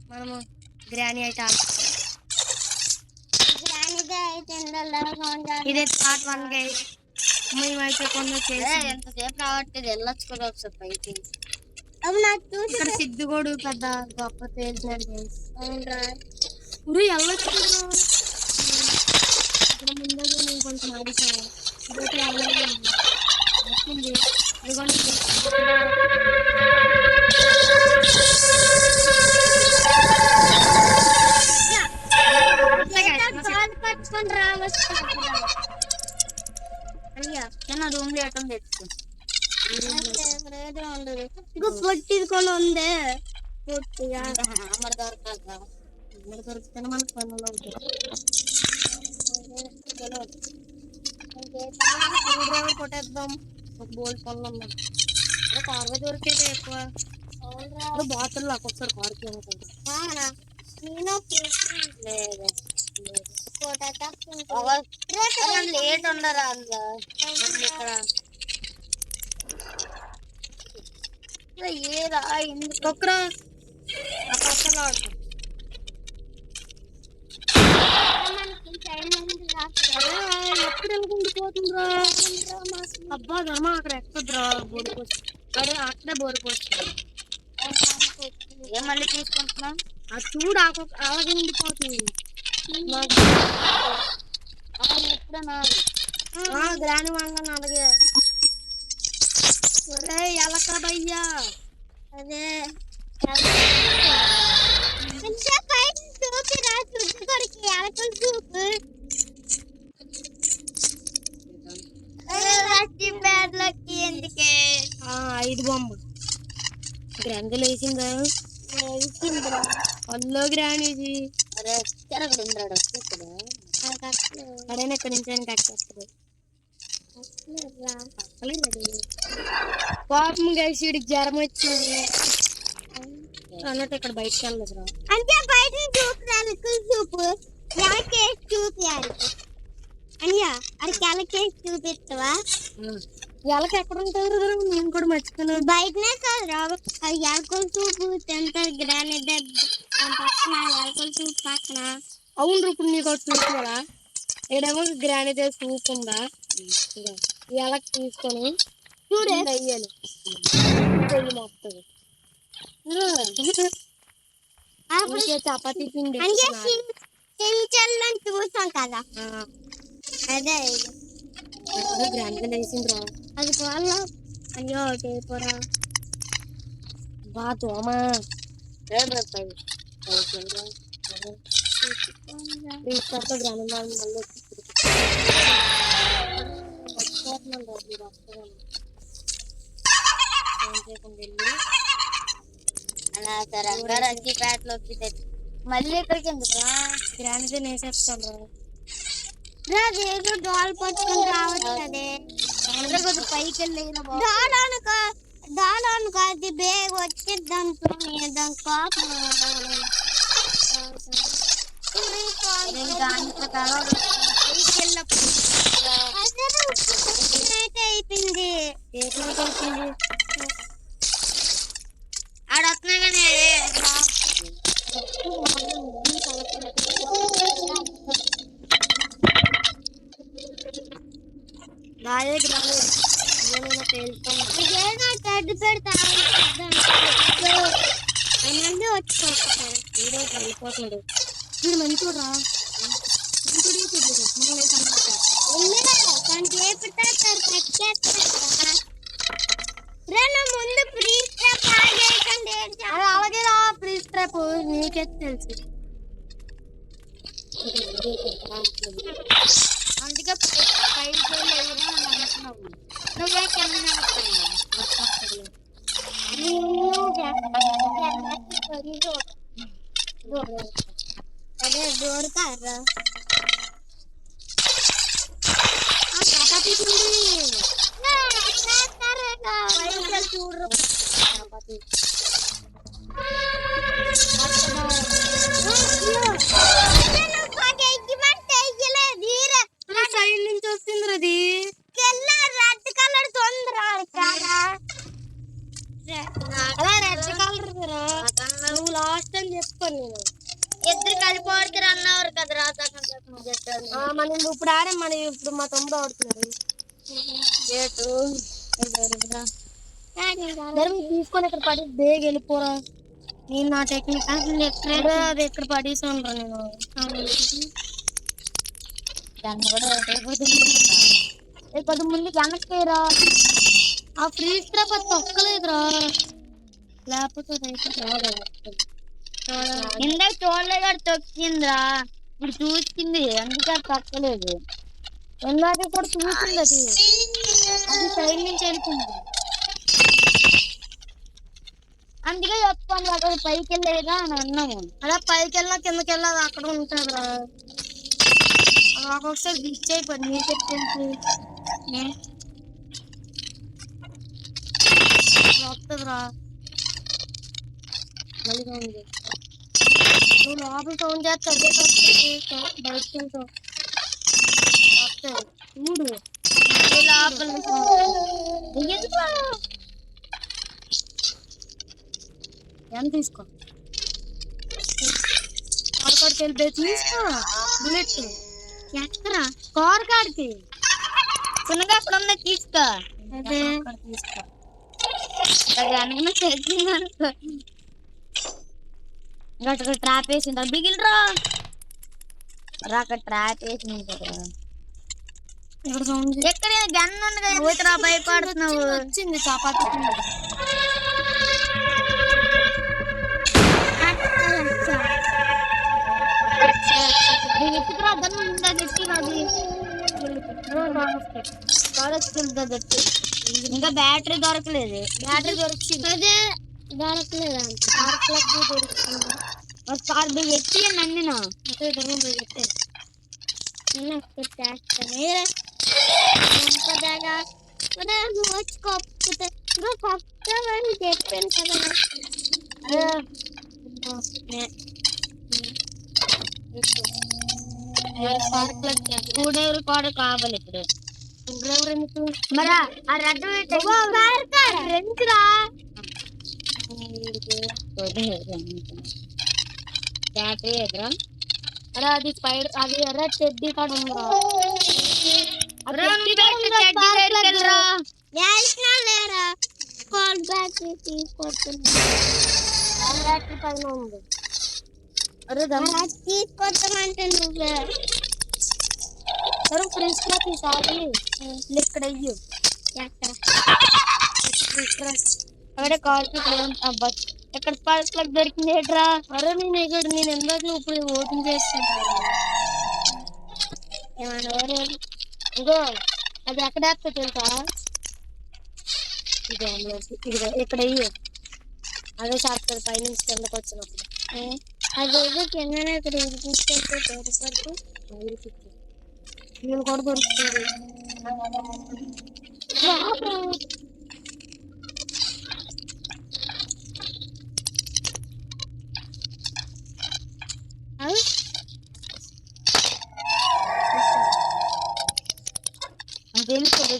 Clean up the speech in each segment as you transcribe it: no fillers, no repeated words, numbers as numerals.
మనము గ్రానీ అయితే ఇదే పార్ట్ 1 గైస్. మేమైతే కొన్ని చేసి ఎంతసేపు రావట్లేదు, వెళ్ళొచ్చు కూడా ఒకసారి పైకి. అవి నాకు చూసి ఇక్కడ సిద్ధుగోడు పెద్ద గొప్ప తేల్చాడు గైస్. అవునరా ఊరు వెళ్ళొచ్చు ఇక్కడ ముందు నేను కొంచెం ఆడిసాను. ఇదైతే వచ్చింది ఇదిగోండి. రూమ్ లేటం తెచ్చుకో పొట్టికొని ఉంది పొట్టిగా మరి దొరికితే మనకు పనులు అవుతాయి. డ్రైవర్ కొట్టేద్దాం. ఒక బోల్డ్ పనులు ఉన్నాం. కార్గా దొరికేది ఎక్కువ బాటిల్ ఒక్కొక్కసారి కార్కి లేట్ ఉండరా అందులో ఇక్కడ ఏదా ఇంకొకరా ఎప్పుడు వెళ్ళిపోతుందిరా. అబ్బా ధర్మ అక్కడ ఎక్కద్రా బోరుకోవచ్చు. అక్కడే బోరుకోవచ్చు. ఏం మళ్ళీ తీసుకుంటున్నాం అది చూడు అలాగే ఉండిపోతుంది. ఎప్పుడన్నా గ్రాని వాళ్ళ అలాగే ఎలక భయ్యా అదే ఎందుకే 5 బొమ్మ గ్రాండ్లు వేసిందా అల్లో గ్రాండ్ అడైనా ఎక్కడి నుంచి ఆయన కట్టేస్తుంది. పాపం కలిసి వీడికి జ్వరం వచ్చింది అన్నట్టు ఇక్కడ బయటకు వెళ్ళదురా. అంటే బయట చూపు చూపించాలి అయ్యా అది ఎలకేసి చూపిస్తావా? ఎలక ఎక్కడ ఉంటారు నేను కూడా మర్చిపోయాను. బయటనే కాదు రావు అది ఎలకలు చూపు తింటారు గ్రాని పక్కన ఎలకలు చూపు పక్కన. అవును ఇప్పుడు నీకు చూసుకోరా ఏడేమో గ్రాని సూప్ ఉందా ఎలక తీసుకొని చూడే అయ్యాలి మొత్తం చపాతీ పిండి చూసాం కదా అదే గ్రాండ్గా వేసిండ్రా అది వాళ్ళ అయ్యో టేపరా బా తోమా అలా సరంగా రంజిపేటలోకి తెచ్చి మళ్ళీ ఇక్కడికి ఎందుకు గ్రాండ్గా వేసేస్తాను రా. డాల్ పట్టుకొని రావచ్చు కదే పైకి వెళ్ళి దాలోనుక అది బేగ వచ్చి దాంతో దాని కాపు అయిపోయింది ఆడొస్తున్నాయి కానీ రాలేదు తేల్చుకోండి పెడతా వచ్చిపోతాడు వెళ్ళిపోతున్నాడు. వీడు మంచిగా ముందు అలాగే రా ఫ్రీజ్ ట్రాప్ నీకే తెలుసు. అందుకే నువ్వే అదే దూరతారా చూడరు సైడ్ నుంచి వస్తుంది అది రెడ్ కలర్ తొందర రెడ్ కలర్ నువ్వు లాస్ట్ అని చెప్పాను నేను. ఇద్దరు కలిపి ఆడుతారు అన్నవారు కదరా. మనం ఇప్పుడు ఆడే మన ఇప్పుడు మా తమ్ముడు ఆడుతున్నారు. తీసుకొని ఇక్కడ పడి బేగ వెళ్ళిపోరా. నేను నా టెక్నిక్ అది ఇక్కడ పడేసాను రా నేను. దాన్ని కూడా కొద్ది ముందుకు వెనక్కిరా. ఆ ఫ్రీజ్ ట్రాప్ అది తొక్కలేదురా. లేకపోతే ఇందాక చూడలేదు కూడా తొక్కిందిరా. ఇప్పుడు చూసింది అందుకే తొక్కలేదు. ఇందాక కూడా చూసింది అది. అది సైడ్ నుంచి వెళ్తుంది. అందుకే చెప్తాను అక్కడ పైకి వెళ్ళేదా అని అన్నాము. అలా పైకి వెళ్ళినా కిందకి వెళ్ళా అక్కడ ఉంటుందిరా. ఒక్కొక్కసారి గిచ్ అయిపోయింది. నీ చెప్పింది వస్తుందిరా. మళ్ళీ ఉంది. నువ్వు లోపల సౌండ్ చేస్తావు బయటకి వెళ్తావు. చూడు లోపల ఎంత తీసుకో. కాడికి వెళ్ళి తీసుకో. బుల్లెట్ ఎక్కరా కార్ కాడికి చిన్నగా అక్కడ ఉంది తీసుకో. అదే తీసుకో అనుకో. అక్కడ ట్రాప్ వేసింది బిగిలిరా. అక్కడ ట్రాప్ వేసింది కదా. ఎక్కడ గన్ ఉంది కదా. భయపడుతున్నావు. వచ్చింది చపాతి ఇంకా బ్యాటరీ దొరకలేదు. బ్యాటరీ దొరికింది. అదే దొరకలేదు ఎత్తి నన్ను వచ్చి కొత్తని చెప్పాను కదా. కూడెవరు కూడా కావాలి ఇప్పుడు. మరి ఆ రెడ్ రెంచురా. బ్యాటరీ ఎదురా. అరే అది స్పైడ్ అది ఎర్ర చెడ్డీ కాడ ఉందా. పైన ఉంది. అరే తీసుకొద్దామంటే నువ్వే సరే ఫ్రిడ్జ్ లో తీసాలి. ఇక్కడ అయ్యు అక్కడే కాల్ ఎక్కడ స్పార్క్ ప్లగ్ దొరికింది ఏట్రా. అరే నేను ఎందుకు ఇప్పుడు ఓపెన్ చేస్తాను. ఇగో అది ఎక్కడ వేస్తా తెలుసా. ఇదిగో ఇక్కడ అయ్యు. అదే చేస్తారు పైనుంచి కిందకు వచ్చినప్పుడు. అదేదో కిందనే ఇక్కడ తీసుకెళ్తే దొరకదు. నేను కూడా దొరుకుతుంది.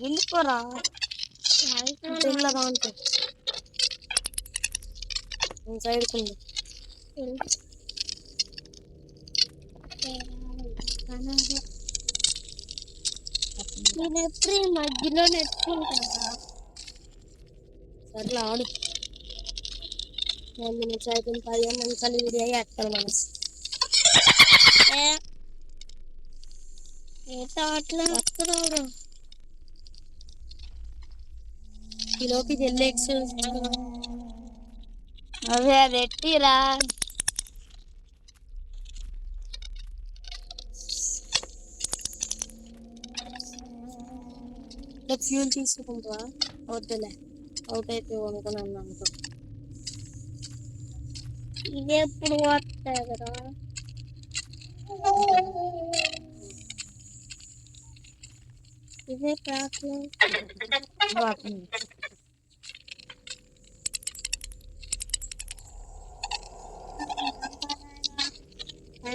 వెళ్ళిపోరా. తెల్లగా ఉంటుంది సైడ్కి. నేను ఎప్పుడు ఈ మధ్యలో నెట్టుకుంటా. సర్లే ఆడు. 10 నిమిషాలు అయిపోయింది. 15 నిమిషాలు వీడియో ఎట్టాలి మనం. అట్లా వస్తున్నాడు. ఈలోకి వెళ్ళి అదే అది ఎట్టిరా. ఫ్యూల్ తీసుకుంటా. వద్దులే అవుట్ అయిపోయావు అనుకున్నాను. అనుకో ఇది ఎప్పుడు వస్తాయి కదా. ఇదే ప్రాబ్లం.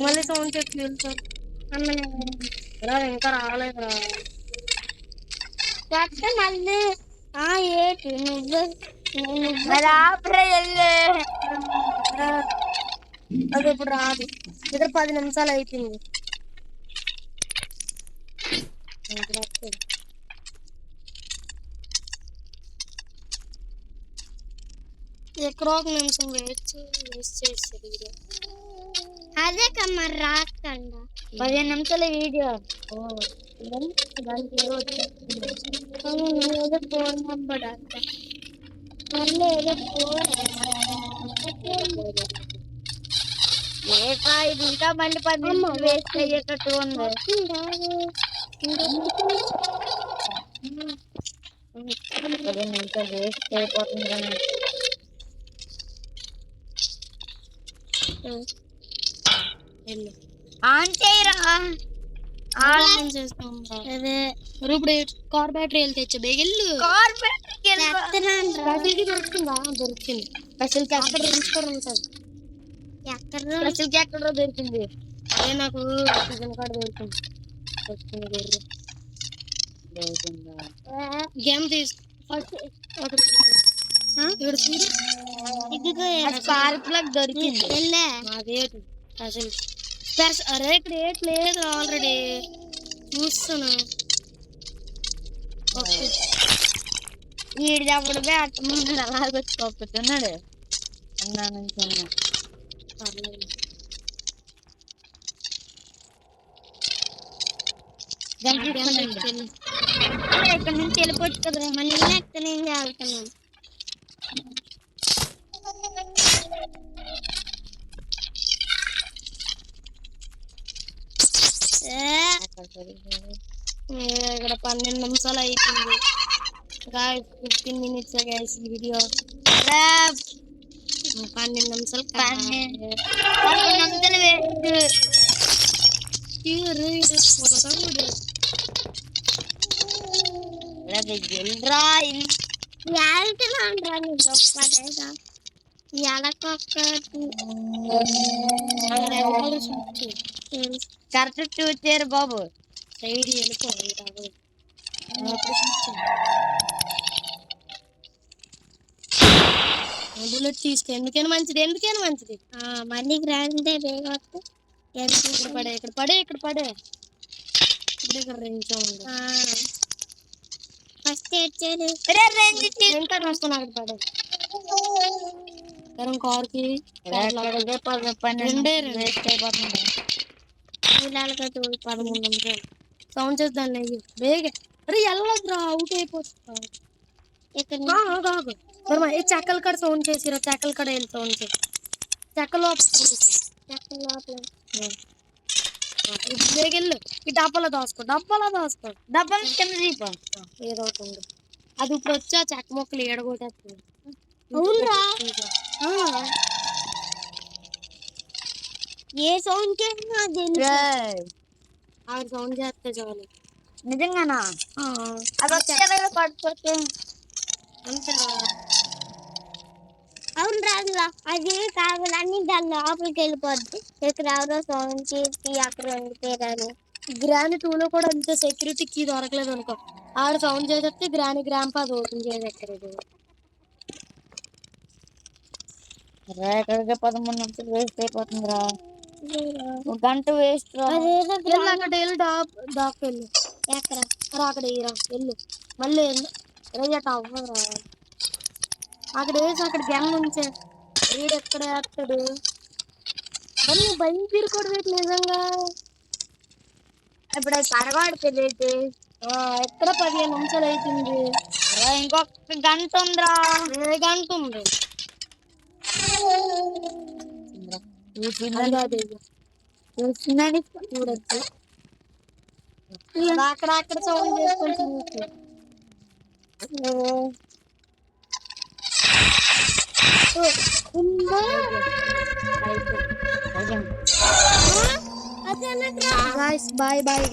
మళ్ళీ సౌండ్ చెప్పి వెళ్తారు. ఇంకా రాలేదురా. మళ్ళీ ఏంటి నువ్వు వెళ్ళే అది ఇప్పుడు రాదు. ఇక్కడ 10 నిమిషాలు అయిపోయింది. ఎక్కడో ఒక నిమిషం వేస్ట్ చేసేది వీడియో. అదే కమ్మా రాకండా 15 నిమిషాల వీడియో. దానికి ఏదో ఫోన్ నెంబర్ ఏదో ఇది ఇంకా మళ్ళీ 10 నిమిషాలు వేస్ట్ అయ్యేటట్టు ఉంది. 15 నిమిషాలు వేస్ట్ అయిపోతుంది. ఆన్ చేయరా. ఆన్ చేస్తాం. అదే ఇప్పుడు కార్ బ్యాటరీ వెళ్తే తెచ్చా బేగెళ్ళు. కార్ బ్యాటరీ దొరుకుతుందా? దొరికింది. స్పెషల్ అక్కడ రింగ్స్ కూడా ఉంటుంది. స్పెషల్ ఎక్కడ దొరికింది? అదే నాకు సీజన్ కార్డు దొరికింది. గేమ్ తీసు స్పార్క్ ప్లగ్ దొరికింది. అదేటి అసలు అరే ఇక్కడ ఏట్ లేదు ఆల్రెడీ చూస్తున్నా. వీడి అప్పుడు అట్టమన్నాడు అలాగొచ్చుకోకపోతున్నాడు. అన్నా నుంచి ఇక్కడ నుంచి వెళ్ళిపోవచ్చు కదా. మళ్ళీ ఎక్కడ ఏం చేస్తున్నాను. ఇక్కడ 12 నిమిషాలు అయిపోయింది. 15 minutes గైస్ వీడియో. 12 నిమిషాలు. 12 నిమిషాలు వేస్ట్. కరెక్ట్ చూసారు బాబు. సైడ్ వెళ్ళిపోయి బుల్లెట్ తీస్తే ఎందుకైనా మంచిది. మళ్ళీ గ్రాండే బేగా ఇక్కడ పడే ఇక్కడ రేంజ్ ఉంది. ఫస్ట్ వచ్చేది వస్తున్నా అక్కడ పడే కార్కి వేస్ట్ అయిపోతుంది. 13 నిమిషాలు సౌండ్ చేద్దాం బేగ. అరే వెళ్ళదురా అవుట్ అయిపోతా. ఈ చెక్కల కాడ సౌండ్ చేసిరా. చెక్కల కాడ వెళ్ళి సౌండ్ చేసి చెక్క లోపల బేగెళ్ళు. ఈ డబ్బాలో దాసుకో డబ్బా కింద దీపం ఏదో అవుతుంది. అది ఇప్పుడు వచ్చా చెక్క మొక్కలు ఏడగొట్టేస్తుంది. ఏ సౌండ్ చేసినా ఆవిడ సౌండ్ చేస్తే చాలు. నిజంగానా? అది వచ్చే పడిపోతే అవును రాదురా. అది కావాలని దాని లోపలికి వెళ్ళిపోద్ది. ఇక్కడ ఎవరో సౌండ్ చేసి అక్కడ ఉండిపోయారు. గ్రాని 2లో కూడా అంతే. సెక్యూరిటీ కీ దొరకలేదు అనుకో. ఆడ సౌండ్ చేసేస్తే గ్రాండ్ అది ఓపెన్ చేసేస్తారు. ఎక్కడికి 13 నిమిషాలు వేస్ట్ అయిపోతుందిరా. గంట వేస్ట్. అక్కడ వెళ్ళి దాకెళ్ళు. ఎక్కడ అక్కడ వెళ్ళు. మళ్ళీ రేయట అవ్వరా. అక్కడ వేసి అక్కడ గెమ్ ఉంచే. వీడు ఎక్కడ వేస్తాడు. మరి భయం తీరుకోడు వీటి నిజంగా. ఇప్పుడు అది పరగాడు తెలియదు. ఎక్కడ 15 నిమిషాలు అవుతుంది. ఇంకొక గంట ఉందిరా. గంట ఉంది. చూడచ్చు. అక్కడ సౌండ్ చేసుకుంటుంది. Bye bye.